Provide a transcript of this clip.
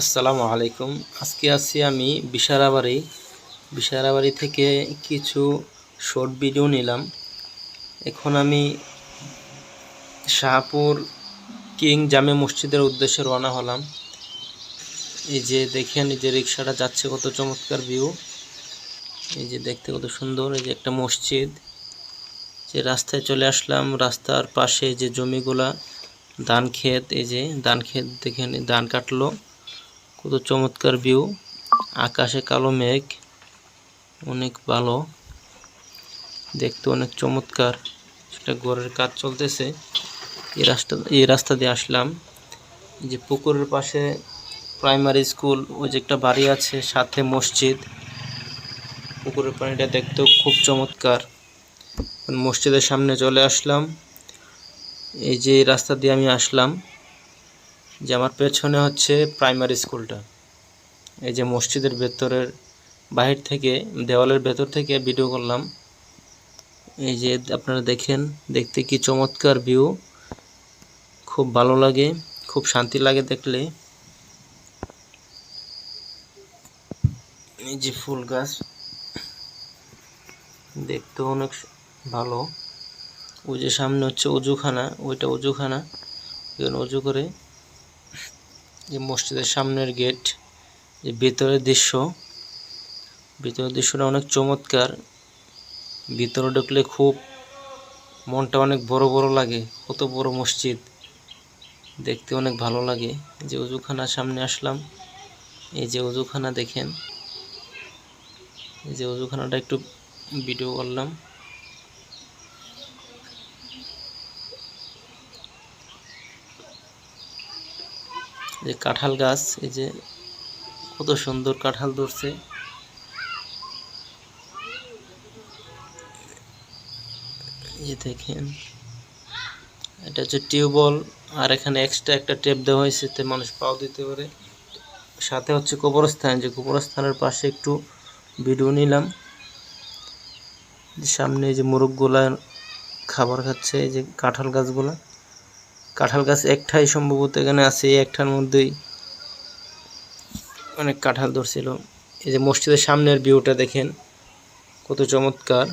আসসালামু আলাইকুম। আজকে আছি আমি বিশারাবাড়ি থেকে কিছু শর্ট ভিডিও নিলাম। এখন আমি শাহপুর কিং জামে মসজিদের উদ্দেশ্যে রওনা হলাম। এই যে দেখেন, এই যে রিক্সাটা যাচ্ছে, কত চমৎকার ভিউ। এই যে দেখতে কত সুন্দর। এই যে একটা মসজিদ, যে রাস্তায় চলে আসলাম। রাস্তার পাশে যে জমিগুলা ধান ক্ষেত, এই যে ধান ক্ষেত দেখেন, ধান কাটলো, কত চমৎকার ভিউ। আকাশে কালো মেঘ, অনেক ভালো দেখতে, অনেক চমৎকার। সেটা ঘরের কাজ চলতেছে। এই রাস্তা দিয়ে আসলাম। এই যে পুকুরের পাশে প্রাইমারি স্কুল, ওই যে একটা বাড়ি আছে, সাথে মসজিদ। পুকুরের পানিটা দেখতেও খুব চমৎকার। মসজিদের সামনে চলে আসলাম। এই যে এই রাস্তা দিয়ে আমি আসলাম, যে আমার পেছনে হচ্ছে প্রাইমারি স্কুলটা। এই যে মসজিদের ভেতরের বাহির থেকে, দেওয়ালের ভেতর থেকে ভিডিও করলাম। এই যে আপনারা দেখেন, দেখতে কি চমৎকার ভিউ, খুব ভালো লাগে, খুব শান্তি লাগে দেখলে। এই যে ফুল গাছ, দেখতে অনেক ভালো। ওই যে সামনে হচ্ছে অজুখানা, ওইটা অজুখানা, এখানে অজু করে। যে মসজিদের সামনের গেট, যে ভিতরের দৃশ্যটা অনেক চমৎকার। ভিতরে ঢুকলে খুব মনটা অনেক বড় বড় লাগে, কত বড় মসজিদ, দেখতে অনেক ভালো লাগে। যে অজুখানার সামনে আসলাম, এই যে অজুখানা দেখেন, এই যে অজুখানাটা একটু ভিডিও করলাম। যে কাঁঠাল গাছ, এই যে কত সুন্দর কাঁঠাল ধরছে। এই দেখেন, এটা হচ্ছে টিউবওয়েল, আর এখানে এক্সট্রা একটা টেপ দেওয়া হয়েছে, যাতে মানুষ পাও দিতে পারে। সাথে হচ্ছে কবরস্থান, যে কবরস্থানের পাশে একটু ভিডিও নিলাম। সামনে যে মোরগগুলা খাবার খাচ্ছে, এই যে কাঁঠাল গাছ একটাই সম্ভবত এখানে আছে, এই একটার মধ্যেই অনেক কাঁঠাল ধরছিল। এই যে মসজিদের সামনের ভিউটা দেখেন, কত চমৎকার।